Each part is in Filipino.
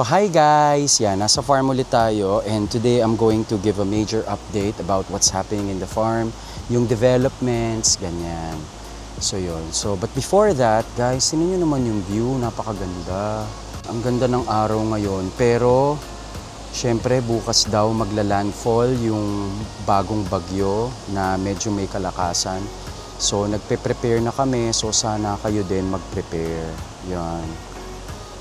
Hi guys! Nasa farm ulit tayo and today I'm going to give a major update about what's happening in the farm, yung developments, ganyan. So yun. But before that, guys, tingnan nyo naman yung view, napakaganda. Ang ganda ng araw ngayon, pero syempre bukas daw magla-landfall yung bagong bagyo na medyo may kalakasan. So nagpe-prepare na kami, so sana kayo din mag-prepare. Yan.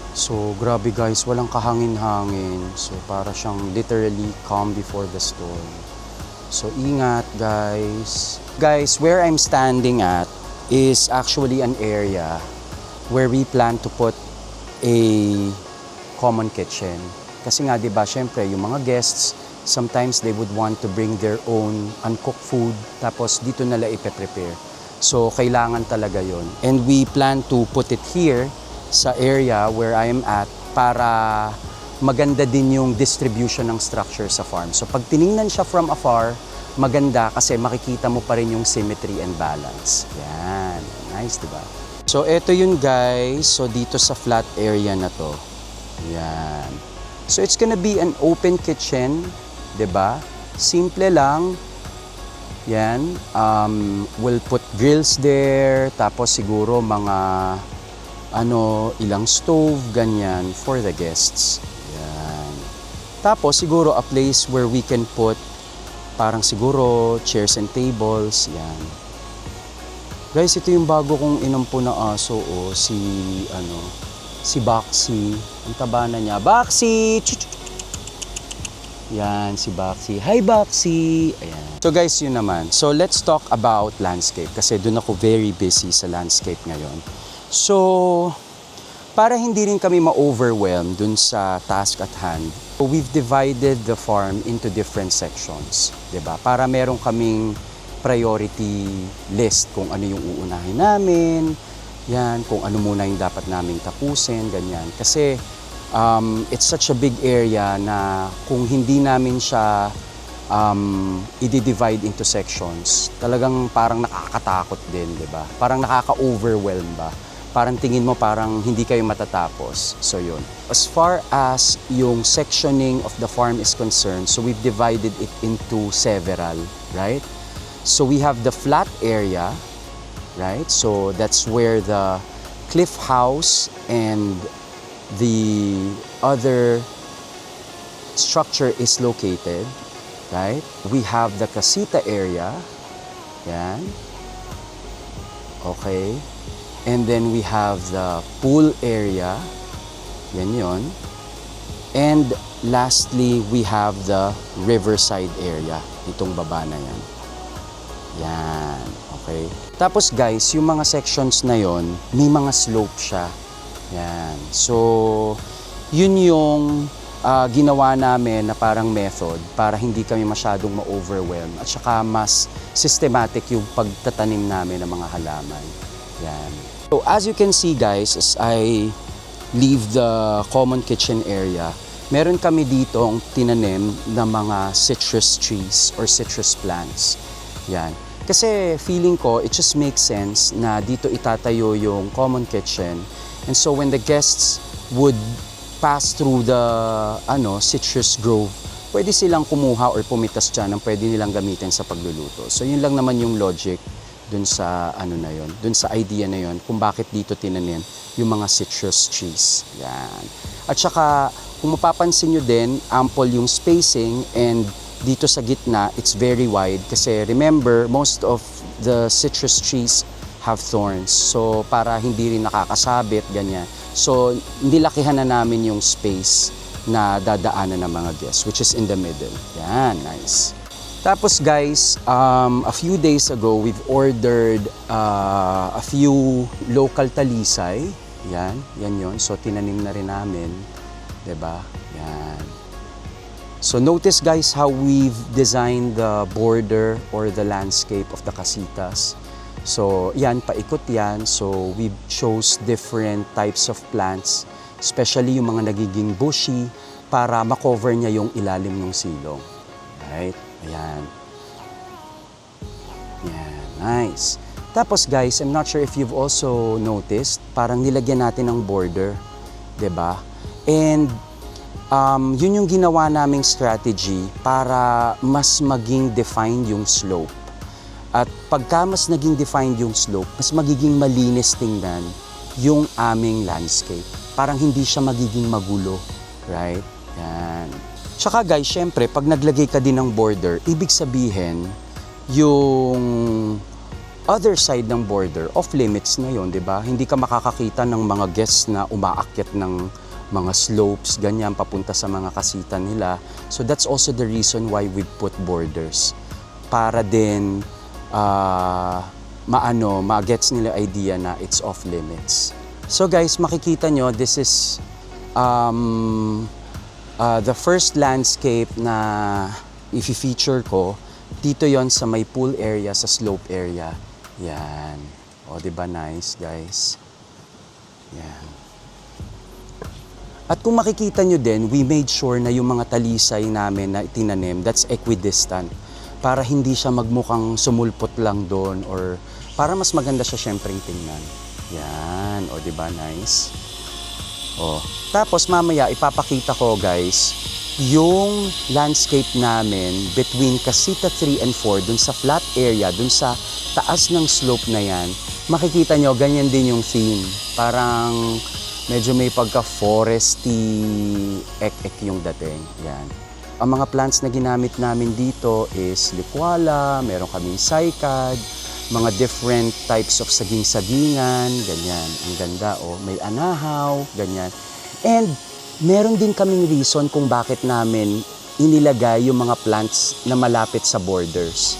So, grabe guys, walang kahangin-hangin. So, para siyang literally calm before the storm. So, ingat guys. Guys, where I'm standing at is actually an area where we plan to put a common kitchen. Kasi nga, di ba, syempre, yung mga guests, sometimes they would want to bring their own uncooked food, tapos dito nila ipe-prepare. So, kailangan talaga yon. And we plan to put it here sa area where I am at para maganda din yung distribution ng structure sa farm. So pag tiningnan siya from afar, maganda kasi makikita mo pa rin yung symmetry and balance. Yan. Nice, diba? So eto yun guys. So dito sa flat area na to. Yan. So it's gonna be an open kitchen. Diba? Simple lang. Yan. We'll put grills there. Tapos siguro mga ilang stove, ganyan, for the guests. Yan. Tapos, siguro, a place where we can put parang siguro chairs and tables. Yan. Guys, ito yung bago kong inampo na aso, si Baxi. Ang taba na niya. Baxi! Yan, si Baxi. Hi, Baxi! Ayan. So, guys, yun naman. So, let's talk about landscape. Kasi doon ako very busy sa landscape ngayon. So, para hindi rin kami ma-overwhelm dun sa task at hand, we've divided the farm into different sections, 'di ba? Para meron kaming priority list kung ano yung uunahin namin, yan, kung ano muna yung dapat naming tapusin, ganyan. Kasi it's such a big area na kung hindi namin siya i-divide into sections, talagang parang nakakatakot din, 'di ba? Parang nakaka-overwhelm ba? Parang tingin mo parang hindi kayo matatapos. So yun. As far as yung sectioning of the farm is concerned, so we've divided it into several, right? So we have the flat area, right? So that's where the cliff house and the other structure is located, right? We have the casita area. Yan. Okay. And then we have the pool area. Yan yun. And lastly, we have the riverside area. Itong baba na yan. Yan. Okay. Tapos guys, yung mga sections na yon, may mga slope siya. Yan. So, yun yung ginawa namin na parang method para hindi kami masyadong ma-overwhelm at saka mas systematic yung pagtatanim namin ng mga halaman. Yan. So as you can see guys, as I leave the common kitchen area, meron kami dito ang tinanim na mga citrus trees or citrus plants. Yan. Kasi feeling ko, it just makes sense na dito itatayo yung common kitchen. And so when the guests would pass through the citrus grove, pwede silang kumuha or pumitas dyan ang pwede nilang gamitin sa pagluluto. So yun lang naman yung logic dun sa dun sa idea na yon kung bakit dito tinanim yung mga citrus trees. Yan. At saka kung mapapansin nyo din, ample yung spacing and dito sa gitna, it's very wide kasi remember, most of the citrus trees have thorns. So para hindi rin nakakasabit, ganyan. So nilakihan na namin yung space na dadaanan ng mga guests, which is in the middle. Yan, nice. Tapos guys, a few days ago, we've ordered a few local talisay. Yan yun. So tinanim na rin namin, 'di ba? Yan. So notice guys how we've designed the border or the landscape of the casitas. So yan, paikot yan. So we chose different types of plants, especially yung mga nagiging bushy para makover niya yung ilalim ng silong. Right? Ayan. Yan, nice. Tapos guys, I'm not sure if you've also noticed, parang nilagyan natin ng border, 'di ba? And yun yung ginawa naming strategy para mas maging defined yung slope. At pagka mas naging defined yung slope, mas magiging malinis tingnan yung aming landscape. Parang hindi siya magiging magulo, right? Yan. Tsaka guys, syempre, pag naglagay ka din ng border, ibig sabihin, yung other side ng border, off limits na yon, di ba? Hindi ka makakakita ng mga guests na umaakyat ng mga slopes, ganyan, papunta sa mga kasitan nila. So that's also the reason why we put borders. Para din, ma-gets nila idea na it's off limits. So guys, makikita nyo, this is the first landscape na i-feature ko. Dito yon sa may pool area, sa slope area. Yan. O, diba nice, guys? Yan. At kung makikita nyo din, we made sure na yung mga talisay namin na itinanim, that's equidistant. Para hindi siya magmukhang sumulpot lang doon or para mas maganda siya syempre tingnan. Yan. O, diba nice? O. Tapos mamaya ipapakita ko, guys, yung landscape namin between Casita 3 and 4, dun sa flat area, dun sa taas ng slope na yan, makikita nyo, ganyan din yung theme. Parang medyo may pagka-foresty, ek-ek yung dating. Yan. Ang mga plants na ginamit namin dito is likwala, meron kaming cycad, mga different types of saging-sagingan, ganyan. Ang ganda, oh. May anahaw, ganyan. And meron din kaming reason kung bakit namin inilagay yung mga plants na malapit sa borders.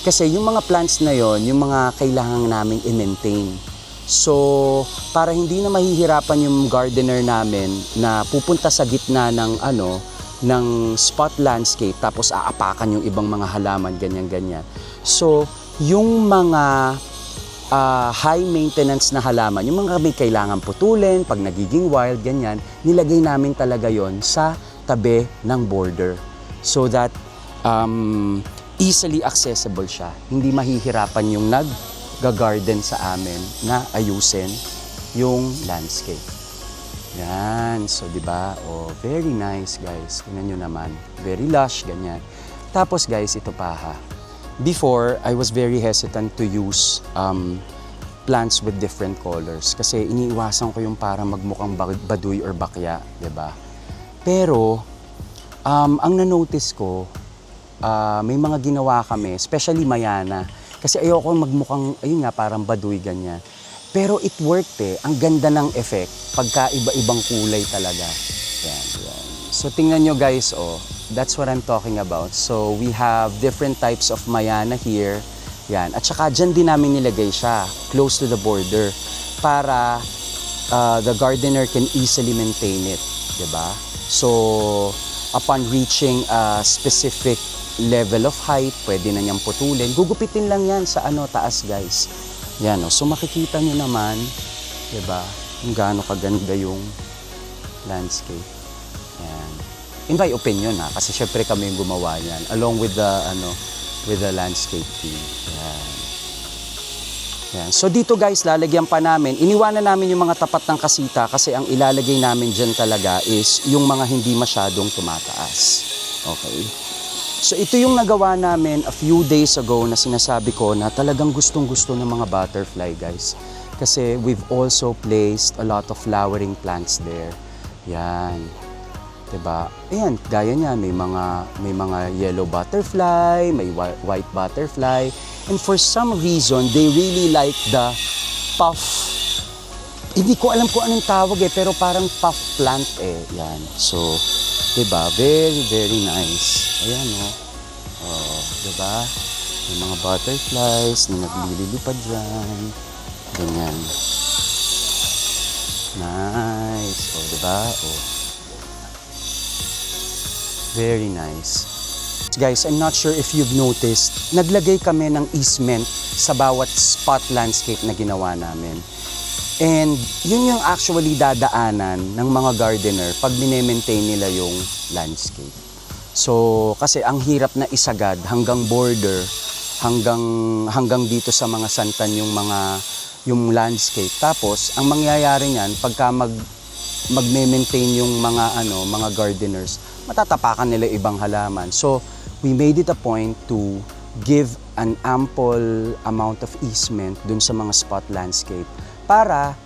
Kasi yung mga plants na yon, yung mga kailangan naming i-maintain. So, para hindi na mahihirapan yung gardener namin na pupunta sa gitna ng ng spot landscape tapos aapakan yung ibang mga halaman, ganyan-ganyan. So, yung mga high maintenance na halaman, yung mga may kailangan putulin, pag nagiging wild, ganyan, nilagay namin talaga yon sa tabi ng border. So that easily accessible siya. Hindi mahihirapan yung nag-garden sa amin na ayusin yung landscape. Yan. So, di ba? Oh, very nice, guys. Tingnan nyo naman. Very lush, ganyan. Tapos, guys, ito pa ha. Before, I was very hesitant to use plants with different colors kasi iniiwasan ko yung parang magmukhang baduy or bakya, 'di ba? Pero ang na-notice ko, may mga ginawa kami, especially Mayana, kasi ayoko magmukhang ayun nga parang baduy ganyan. Pero it worked eh. Ang ganda ng effect pagka iba-ibang kulay talaga. Yan, yan. So tingnan nyo guys, oh. That's what I'm talking about. So we have different types of Mayana here. Yan. At saka dyan din namin nilagay siya, close to the border, para the gardener can easily maintain it. Diba? So upon reaching a specific level of height, pwede na niyang putulin. Gugupitin lang yan sa taas guys. Yan, oh. So makikita nyo naman, diba, kung gaano kaganda yung landscape. Yan. In my opinion ha, kasi syempre kami yung gumawa yan along with the landscape team. Yan. Yan. So dito guys, lalagyan pa namin, iniwanan namin yung mga tapat ng kasita kasi ang ilalagay namin dyan talaga is yung mga hindi masyadong tumataas. Okay? So ito yung nagawa namin a few days ago na sinasabi ko na talagang gustong-gusto ng mga butterfly guys. Kasi we've also placed a lot of flowering plants there. Yan. Diba? Ayan, gaya niyan, may mga yellow butterfly, may white butterfly, and for some reason, they really like the puff. Hindi ko alam kung anong tawag pero parang puff plant Yan. So, diba? Very, very nice. Ayan, oh. Oh, diba? May mga butterflies na naglilipad dyan. Ganyan. Nice. Oh, diba? Oh. Very nice. Guys, I'm not sure if you've noticed, naglagay kami ng easement sa bawat spot landscape na ginawa namin. And yun yung actually dadaanan ng mga gardener pag mine-maintain nila yung landscape. So, kasi ang hirap na isagad hanggang border, hanggang dito sa mga santan yung landscape. Tapos, ang mangyayari niyan, pagka magme-maintain yung mga gardeners, matatapakan nila ibang halaman. So, we made it a point to give an ample amount of easement dun sa mga spot landscape para,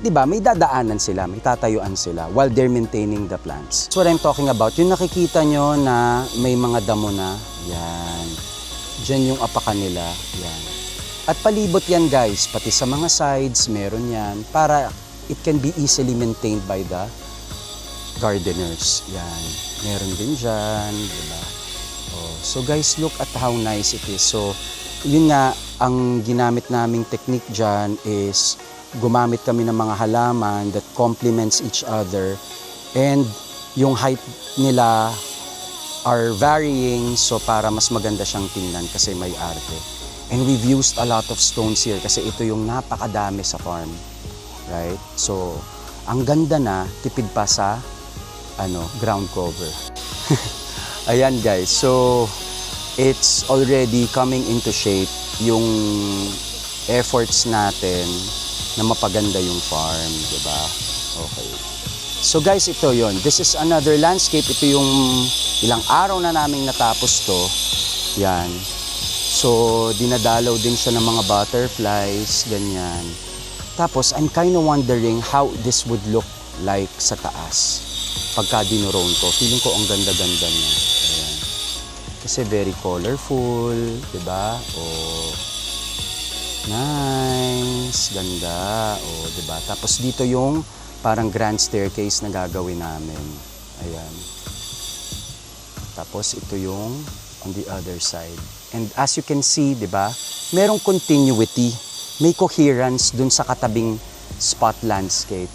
di ba, may dadaanan sila, may tatayuan sila while they're maintaining the plants. That's what I'm talking about. Yung nakikita nyo na may mga damo na, yan. Diyan yung apakan nila, yan. At palibot yan guys, pati sa mga sides, meron yan, para it can be easily maintained by the gardeners. Yan, meron din dyan, diba? Oh, so guys, look at how nice it is. So, yun nga, ang ginamit naming technique dyan is gumamit kami ng mga halaman that complements each other, and yung height nila are varying, so para mas maganda siyang tingnan kasi may arte. And we've used a lot of stones here kasi ito yung napakadami sa farm. Right? So, ang ganda na, tipid pa sa ground cover. Ayan guys, so it's already coming into shape yung efforts natin na mapaganda yung farm, di ba? Okay. So guys, ito yon. This is another landscape. Ito yung ilang araw na naming natapos to. Yan. So, dinadalaw din siya ng mga butterflies, ganyan. Tapos, I'm kind of wondering how this would look like sa taas. Pagka dinurone ko, feeling ko ang ganda-ganda niya. Ayan. Kasi very colorful, di ba? Oh, nice, ganda. Oh, di ba? Tapos dito yung parang grand staircase na gagawin namin. Ayan. Tapos ito yung on the other side. And as you can see, di ba? Merong continuity. May coherence dun sa katabing spot landscape.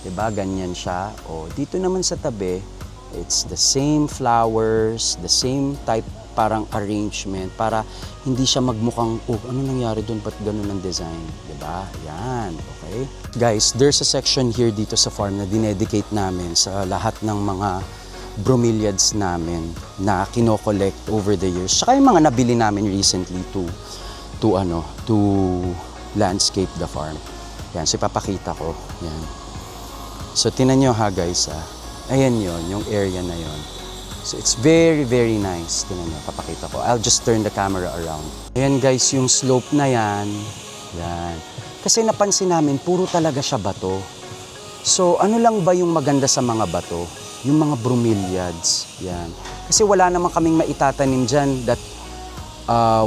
Diba? Ganyan siya. O, dito naman sa tabi, it's the same flowers, the same type parang arrangement para hindi siya magmukhang, oh, ano nangyari dun? Ba't ganun ang design? Diba? Yan. Okay? Guys, there's a section here dito sa farm na dinedicate namin sa lahat ng mga bromeliads namin na kino-collect over the years. Saka yung mga nabili namin recently to landscape the farm. Yan, so ipapakita ko. Yan. So, tinan nyo ha guys, ayan yon, yung area na yon. So, it's very, very nice. Tinan nyo, papakita ko. I'll just turn the camera around. Ayan guys, yung slope na yan. Yan. Kasi napansin namin, puro talaga siya bato. So, ano lang ba yung maganda sa mga bato? Yung mga bromeliads. Yan. Kasi wala naman kaming maitatanim dyan that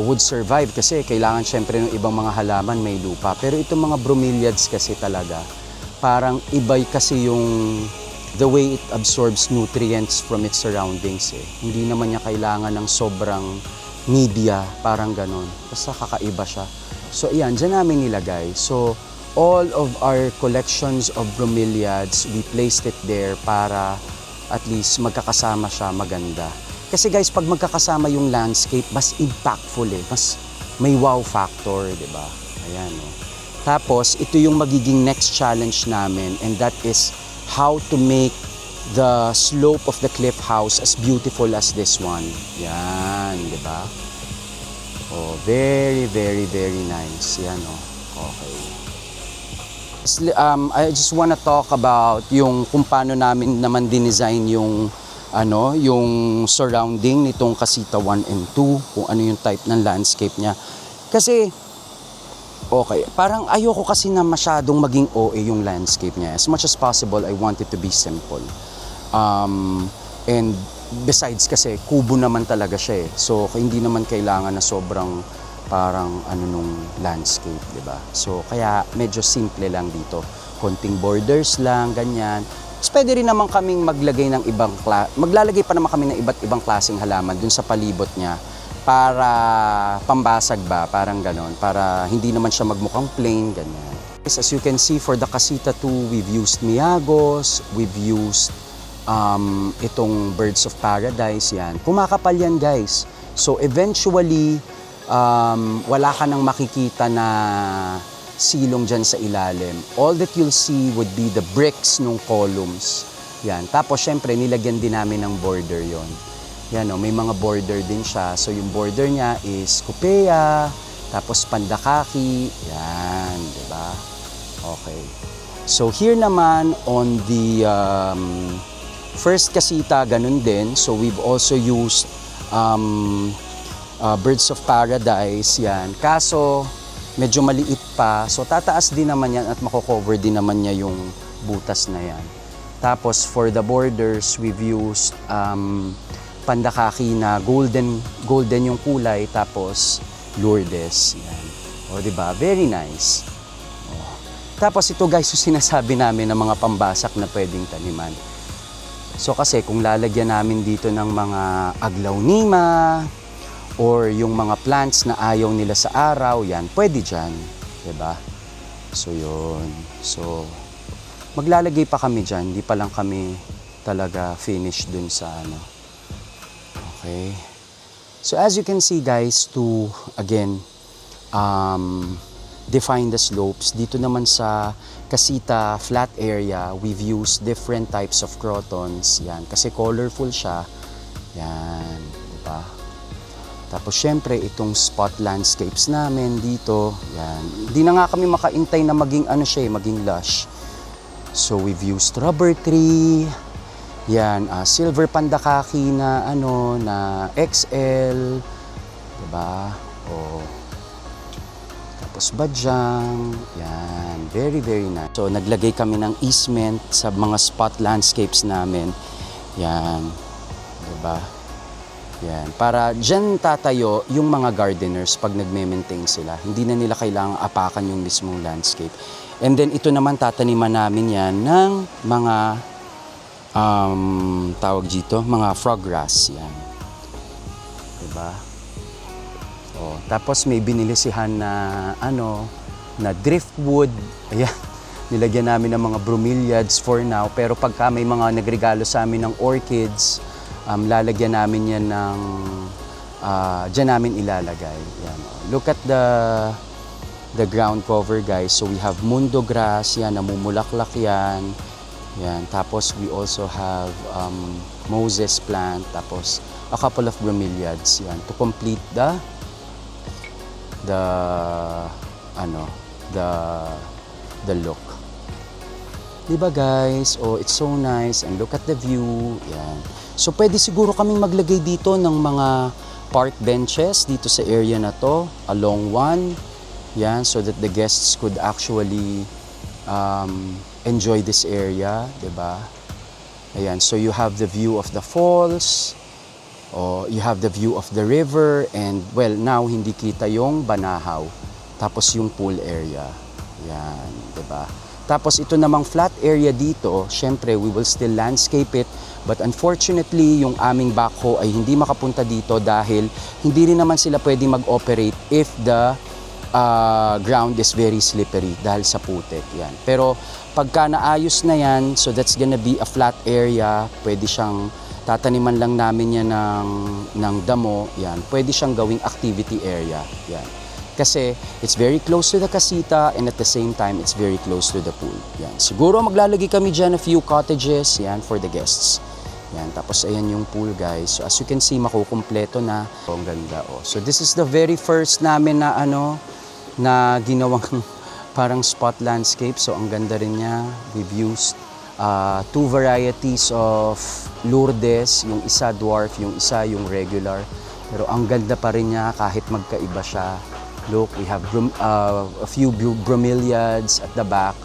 would survive. Kasi kailangan syempre ng ibang mga halaman may lupa. Pero itong mga bromeliads kasi talaga, parang iba kasi yung the way it absorbs nutrients from its surroundings eh. Hindi naman niya kailangan ng sobrang media, parang ganon. Basta kakaiba siya. So ayan, dyan namin nilagay. So all of our collections of bromeliads, we placed it there para at least magkakasama siya, maganda. Kasi guys, pag magkakasama yung landscape, mas impactful eh. Mas may wow factor, di ba? Ayan oh. Tapos, ito yung magiging next challenge namin, and that is how to make the slope of the cliff house as beautiful as this one. Yan, di ba? Oh, very, very, very nice. Yan, oh. Okay. I just wanna talk about yung kung paano namin naman dinesign yung yung surrounding nitong Casita 1 and 2, kung ano yung type ng landscape niya. Kasi okay, parang ayoko kasi na masyadong maging OA yung landscape niya. As much as possible, I want it to be simple. And besides kasi, kubo naman talaga siya eh. So, hindi naman kailangan na sobrang parang nung landscape, di ba? So, kaya medyo simple lang dito. Konting borders lang, ganyan. Tapos pwede rin naman kaming maglalagay pa naman kami ng iba't ibang klaseng halaman dun sa palibot niya. Para pambasag ba, parang ganon, para hindi naman siya magmukhang plain, ganyan. As you can see, for the Casita 2, we've used Miagos, we've used itong Birds of Paradise, yan. Kumakapal yan, guys. So, eventually, wala ka nang makikita na silong dyan sa ilalim. All that you'll see would be the bricks nung columns. Yan. Tapos, syempre, nilagyan din namin ng border yon. Yan o, may mga border din siya. So, yung border niya is Cupea, tapos Pandakaki. Yan, di ba? Okay. So here naman on the first kasita, ganun din. So we've also used Birds of Paradise, yan. Kaso medyo maliit pa. So tataas din naman yan at mako-cover din naman niya yung butas na yan. Tapos for the borders, we've used pandakaki na golden yung kulay, tapos Lourdes. Yan. O diba? Very nice. O. Tapos ito guys, yung sinasabi namin ng mga pambasak na pwedeng taniman. So kasi kung lalagyan namin dito ng mga aglaonema or yung mga plants na ayaw nila sa araw, yan, pwede dyan. Diba? So yun. So maglalagay pa kami dyan, hindi pa lang kami talaga finish dun sa ano. Okay. So as you can see guys, to again define the slopes, dito naman sa kasita flat area, we've used different types of crotons. Yan, kasi colorful siya. Yan, diba? Tapos syempre itong spot landscapes namin dito, yan. Hindi na nga kami makaintay na maging ano siya, maging lush. So we've used rubber tree, yan, silver pandakaki na ano, na XL, diba? O, tapos badyang, yan, very nice. So naglagay kami ng easement sa mga spot landscapes namin, yan, diba? Yan, para dyan tatayo yung mga gardeners pag nagme-maintain sila. Hindi na nila kailangang apakan yung mismong landscape. And then ito naman tataniman namin yan ng mga tawag dito, mga frog grass yan. Diba? O, tapos may binilisihan na ano, na driftwood. Ayan, nilagyan namin ng mga bromeliads for now. Pero pagka may mga nagregalo sa amin ng orchids, lalagyan namin yan ng dyan namin ilalagay. Yan. Look at the ground cover guys. So we have mundo grass, yan, namumulaklak yan. Yan. Tapos we also have Moses plant, tapos a couple of bromeliads yan to complete the look. Diba guys? Oh, it's so nice and look at the view. Yan. So pwede siguro kaming maglagay dito ng mga park benches dito sa area na to, along one. Yan, so that the guests could actually enjoy this area, diba? Ayan, so you have the view of the falls, or you have the view of the river, and well, now hindi kita yung Banahaw, tapos yung pool area. Yan, diba? Tapos ito namang flat area dito, syempre we will still landscape it, but unfortunately yung aming backhoe ay hindi makapunta dito dahil hindi rin naman sila pwede mag-operate if the ground is very slippery dahil sa putik. Yan. Pero pagka naayos na yan, so that's gonna be a flat area, pwede siyang tataniman lang namin yan ng damo, yan. Pwede siyang gawing activity area. Yan. Kasi it's very close to the kasita and at the same time it's very close to the pool. Yan. Siguro maglalagay kami dyan a few cottages yan for the guests. Yan. Tapos ayan yung pool guys. So as you can see, makukumpleto na. Oh, ang ganda. Oh. So this is the very first namin na na ginawang parang spot landscape. So ang ganda rin niya. We've used two varieties of Lourdes. Yung isa dwarf, yung isa yung regular. Pero ang ganda pa rin niya kahit magkaiba siya. Look, we have a few bromeliads at the back.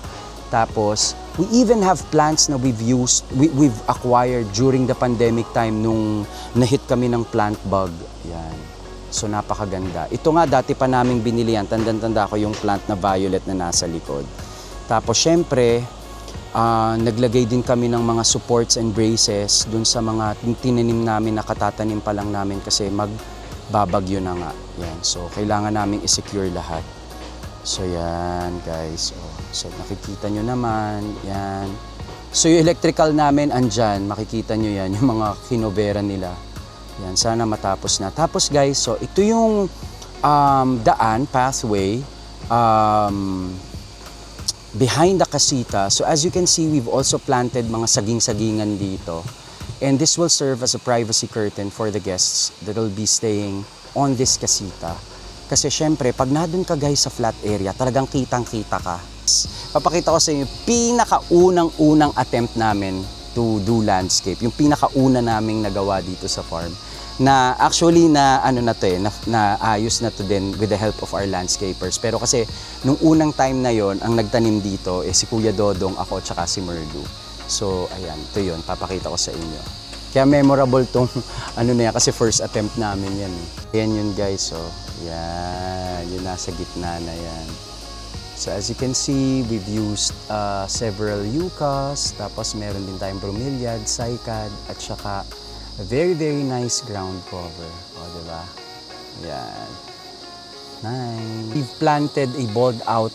Tapos, we even have plants na we've acquired during the pandemic time nung na-hit kami ng plant bug. Yan. So, napakaganda. Ito nga, dati pa naming binili yan. Tanda-tanda ko yung plant na violet na nasa likod. Tapos, syempre, naglagay din kami ng mga supports and braces dun sa mga tinanim namin na katatanim pa lang namin kasi magbabagyo na nga. Yan. So, kailangan naming i-secure lahat. So, yan, guys. So, nakikita nyo naman. Yan. So, yung electrical namin, andyan. Makikita nyo yan, yung mga kinovera nila. Yan. Sana matapos na. Tapos, guys, so, ito yung daan, pathway, behind the kasita. So, as you can see, we've also planted mga saging-sagingan dito. And this will serve as a privacy curtain for the guests that will be staying on this kasita. Kasi syempre, pag nandun ka guys sa flat area, talagang kitang-kita ka. Papakita ko sa inyo, pinakaunang-unang attempt namin to do landscape. Yung pinakauna naming nagawa dito sa farm. Na actually na ano na to na ayos na to din with the help of our landscapers. Pero kasi nung unang time na yon ang nagtanim dito si Kuya Dodong, ako, tsaka si Merlu. So ayan, ito yun, papakita ko sa inyo. Kaya memorable tong ano na yan kasi first attempt namin yan. Ayan yun guys, so yan, yun nasa gitna na yan. So as you can see, we've used several yuccas, tapos meron din tayong bromeliad, cycad, at saka a very, very nice ground cover. O, diba? Yan. Nice. We've planted a balled out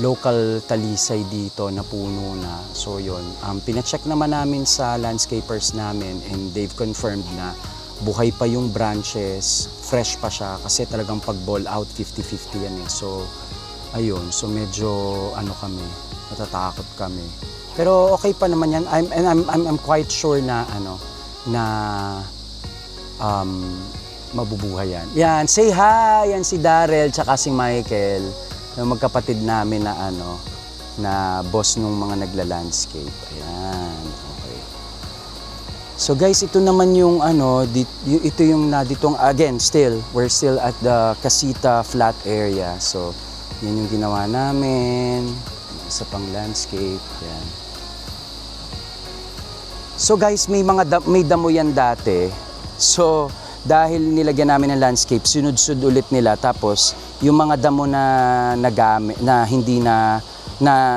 local talisay dito na puno na. So, yun. Pinacheck naman namin sa landscapers namin and they've confirmed na buhay pa yung branches, fresh pa siya kasi talagang pag ball out 50-50 yan eh. So, ayun. So, medyo ano kami, natatakot kami. Pero okay pa naman yan. I'm quite sure na mabubuhay yan. Yan, say hi! Yan si Darrell tsaka si Michael. Yung magkapatid namin na na boss nung mga nagla-landscape. Ayan, okay. So guys, ito naman yung ito yung ditong again, we're still at the Casita flat area. So, yan yung ginawa namin. Isa pang landscape. Yan. So guys, may damo yan dati. So dahil nilagyan namin ng landscape, sunod-sud ulit nila. Tapos yung mga damo na nagamit na hindi na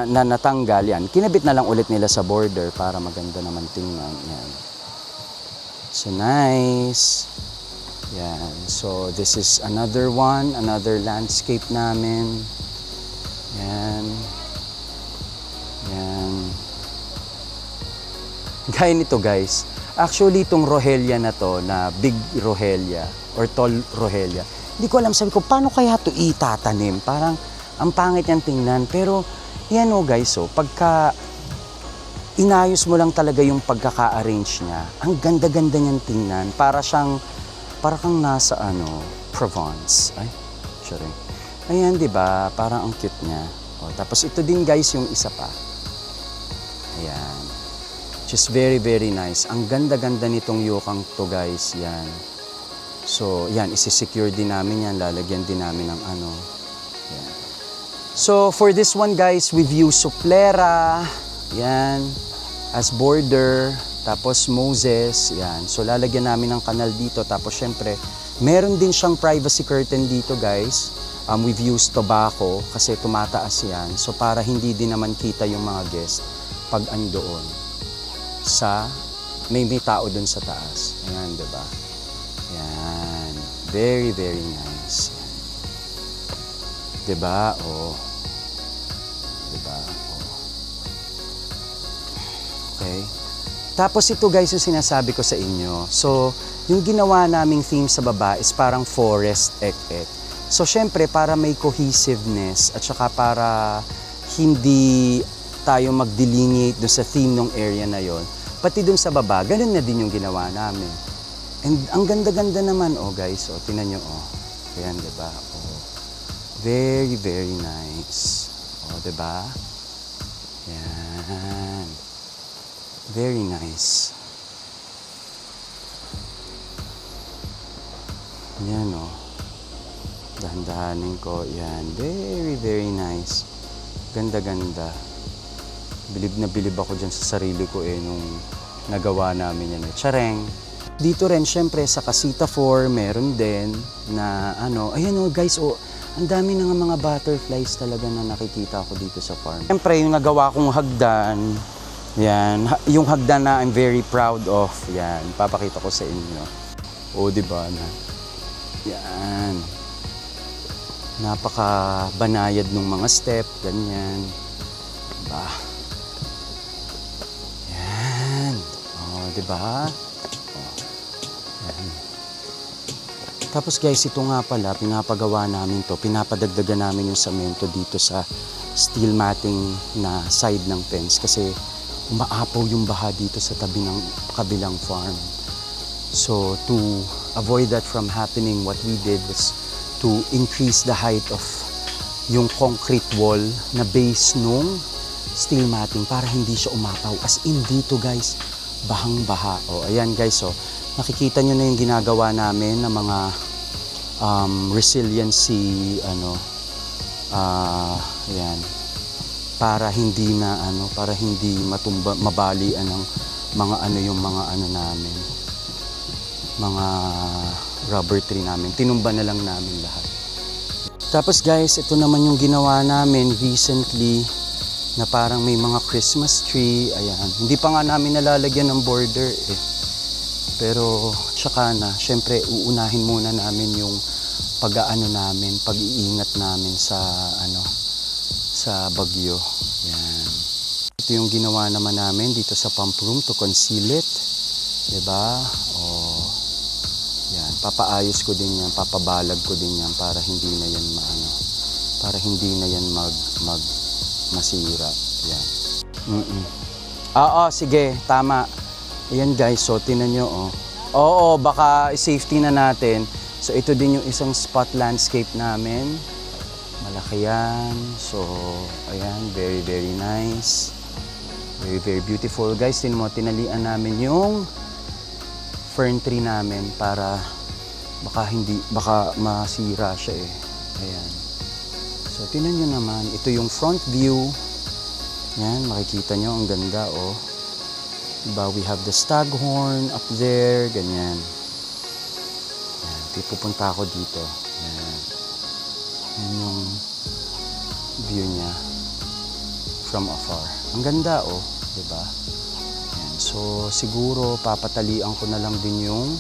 natanggal yan, kinabit na lang ulit nila sa border para maganda naman tingnan. Yan. So nice. Yan. So this is another landscape namin. Yan. Yan. Gaya nito guys, actually itong Rohelia na to, na big Rohelia or tall Rohelia, hindi ko alam, sabi ko, paano kaya ito itatanim? Parang ang pangit niyang tingnan. Pero yan guys, pagka inayos mo lang talaga yung pagkaka-arrange niya, ang ganda-ganda niyang tingnan. Para kang nasa Provence. Ay, sorry. Ayan, di ba? Parang ang cute niya. Tapos ito din guys, yung isa pa. Ayan. Just very, very nice. Ang ganda-ganda nitong yukang to guys. Yan. So, yan. Isi-secure din namin yan. Lalagyan din namin ng Yan. So, for this one guys, we've used Suplera. Yan. As border. Tapos Moses. Yan. So, lalagyan namin ng kanal dito. Tapos, syempre, meron din siyang privacy curtain dito guys. We've used tobacco kasi tumataas yan. So, para hindi din naman kita yung mga guest pag andoon. May tao dun sa taas. Ayan, diba? Ayan. Very, very nice. Ayan. Diba? Diba? Okay. Tapos ito guys yung sinasabi ko sa inyo. So, yung ginawa naming theme sa baba is parang forest ek-ek. So, syempre, para may cohesiveness at saka para hindi tayo mag-delineate dun sa theme ng area na yon. Pati dun sa baba, ganun na din yung ginawa namin. And ang ganda-ganda naman, guys, tingnan nyo, Ayan, diba? Very, very nice. Diba? Ayan. Very nice. Ayan, dahan-dahanin ko. Ayan. Very, very nice. Ganda-ganda. Bilib na bilib ako dyan sa sarili ko nung nagawa namin yan. Tsareng. Dito rin, syempre, sa Casita 4, meron din na ayan guys, ang dami na nga mga butterflies talaga na nakikita ko dito sa farm. Syempre, yung nagawa kong hagdan, yan, yung hagdan na I'm very proud of, yan, papakita ko sa inyo. Diba na? Yan. Napaka-banayad ng mga step, ganyan. Diba? Diba? Yan. Tapos guys, ito nga pala, pinapagawa namin to, pinapadagdagan namin yung semento dito sa steel matting na side ng fence kasi umaapaw yung baha dito sa tabi ng kabilang farm. So, to avoid that from happening, what we did was to increase the height of yung concrete wall na base nung steel matting para hindi siya umapaw. As in dito guys, bahang-baha. O ayan guys, so nakikita nyo na yung ginagawa namin ng mga resiliency ayan, para hindi matumba, mabalian ng mga yung mga namin, mga rubber tree namin. Tinumba na lang namin lahat. Tapos guys, ito naman yung ginawa namin recently na parang may mga Christmas tree. Ayan, hindi pa nga namin nalalagyan ng border eh. Pero tsaka na, syempre uunahin muna namin yung pag-iingat namin sa sa bagyo. Yan. Ito yung ginawa naman namin dito sa pump room to conceal it. 'Di ba? Oh. Yan, papaayos ko din 'yan, papabalag ko din 'yan para hindi na 'yan para hindi na 'yan masira. Yan. Oo, sige, tama. Ayan guys, so tinan nyo oh. Oo, baka safety na natin. So ito din yung isang spot landscape namin. Malaki yan. So ayan, very very nice. Very very beautiful guys. Tinan mo, tinalian namin yung fern tree namin para baka masira siya eh. Ayan. So tinan nyo naman, ito yung front view. Yan, makikita nyo ang ganda oh. Diba, we have the staghorn up there, ganyan. Yan, pupunta ako dito. Yan. Yan yung view niya from afar. Ang ganda oh, diba? Yan. So siguro papatalian ko na lang din yung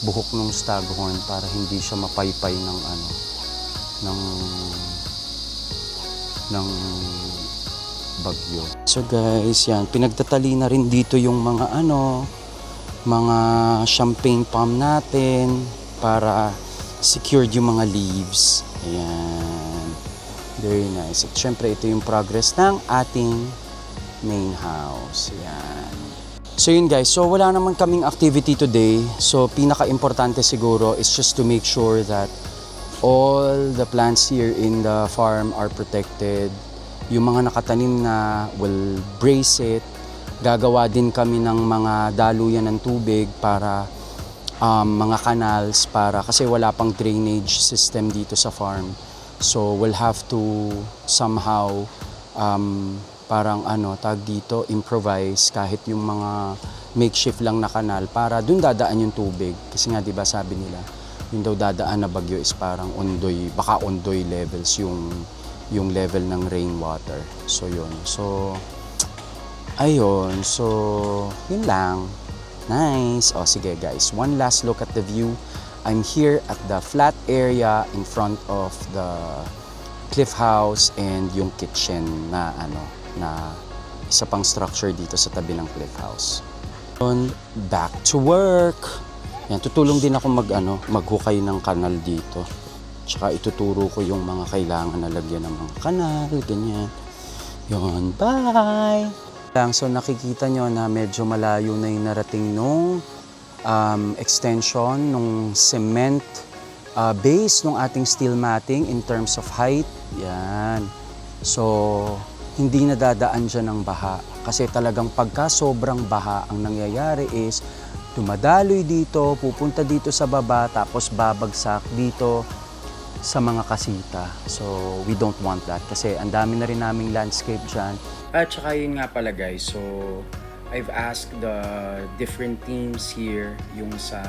buhok ng staghorn para hindi siya mapaypay ng ng bagyo. So guys, yan, pinagtatali na rin dito yung mga mga champagne palm natin para secured yung mga leaves. Ayan. Very nice. At syempre, ito yung progress ng ating main house. Ayan. So yun guys, so wala naman kaming activity today. So pinaka-importante siguro is just to make sure that all the plants here in the farm are protected. Yung mga nakatanim na will brace it. Gagawa din kami ng mga daluyan ng tubig para mga canals kasi wala pang drainage system dito sa farm. So we'll have to somehow parang tag dito, improvise kahit yung mga makeshift lang na kanal para dun dadaan yung tubig. Kasi nga 'di ba sabi nila, yung daw dadaan na bagyo is parang baka ondoy levels yung level ng rainwater. So yun. So ayun. So yun lang. Nice. O sige guys, one last look at the view. I'm here at the flat area in front of the cliff house and yung kitchen na na isa pang structure dito sa tabi ng cliff house. Back to work. Yan, tutulong din ako maghukay ng kanal dito. Tsaka ituturo ko yung mga kailangan na lagyan ng mga kanal, ganyan. Yun, bye! So nakikita nyo na medyo malayo na yung narating nung extension, nung cement base ng ating steel matting in terms of height. Yan. So, hindi na dadaan dyan ng baha. Kasi talagang pagka sobrang baha, ang nangyayari is dumadaloy dito, pupunta dito sa baba, tapos babagsak dito sa mga kasita. So, we don't want that kasi ang dami na rin naming landscape dyan. At saka yun nga pala guys, so I've asked the different teams here, yung sa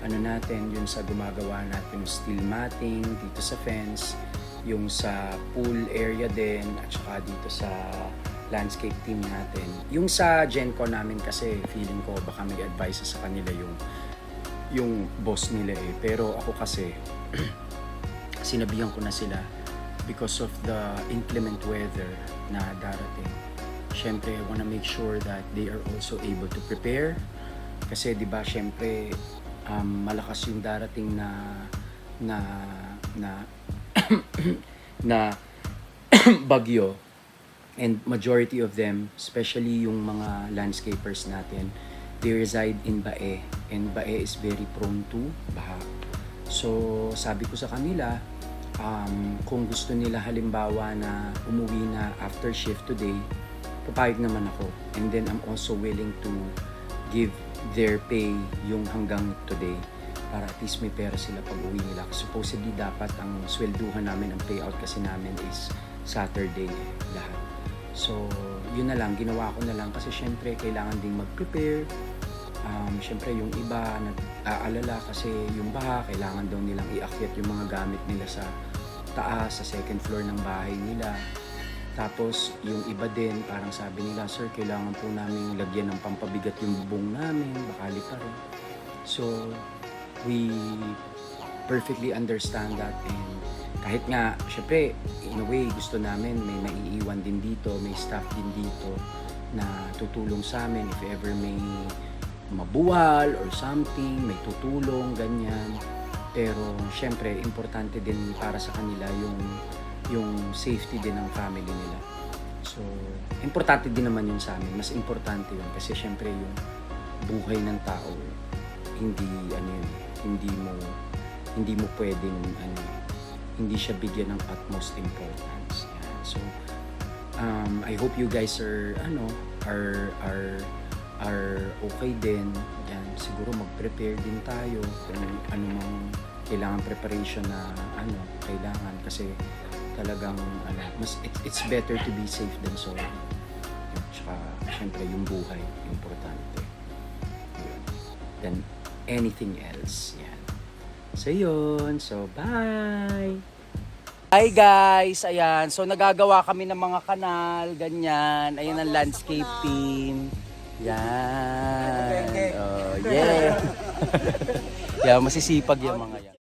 yung sa gumagawa natin ng steel matting dito sa fence, yung sa pool area din, at saka dito sa landscape team natin. Yung sa Genco namin kasi feeling ko baka may advice sa kanila yung boss nila eh. Pero ako kasi sinabihan ko na sila because of the inclement weather na darating. Syempre, I wanna make sure that they are also able to prepare. Kasi 'di ba, syempre malakas yung darating na bagyo, and majority of them, especially yung mga landscapers natin, they reside in Bae, and Bae is very prone to baha. So sabi ko sa kanila, Kung gusto nila halimbawa na umuwi na after shift today, papayag naman ako. And then I'm also willing to give their pay yung hanggang today para at least may pera sila pag uwi nila. Supposedly dapat ang swelduhan namin, ang payout kasi namin is Saturday lahat. So yun na lang, ginawa ko na lang kasi syempre kailangan ding mag-prepare. Syempre yung iba nag-aalala kasi yung baha, kailangan daw nilang iakyat yung mga gamit nila sa taas, sa second floor ng bahay nila. Tapos yung iba din, parang sabi nila, sir, kailangan po namin lagyan ng pampabigat yung bubong namin, baka rin. So we perfectly understand that, and kahit nga, syempre, in a way, gusto namin may maiiwan din dito, may staff din dito na tutulong sa amin if ever may mabuwal or something, may tutulong, ganyan. Pero syempre, importante din para sa kanila yung safety din ng family nila. So, importante din naman yun sa amin. Mas importante yun kasi syempre yung buhay ng tao, hindi mo pwedeng hindi siya bigyan ng utmost importance. Yan. So, I hope you guys are okay din. Yan, siguro mag-prepare din tayo kung anumang kailangan preparation na kailangan kasi talagang it's better to be safe than sorry. Yan, tsaka syempre yung buhay importante. Yun. Than anything else. Yan. So yun. So bye! Hi guys! Ayan. So nagagawa kami ng mga kanal, ganyan. Ayan ang landscape team. Yan. Oh, yeah. Yeah, masisipag yung mga yan.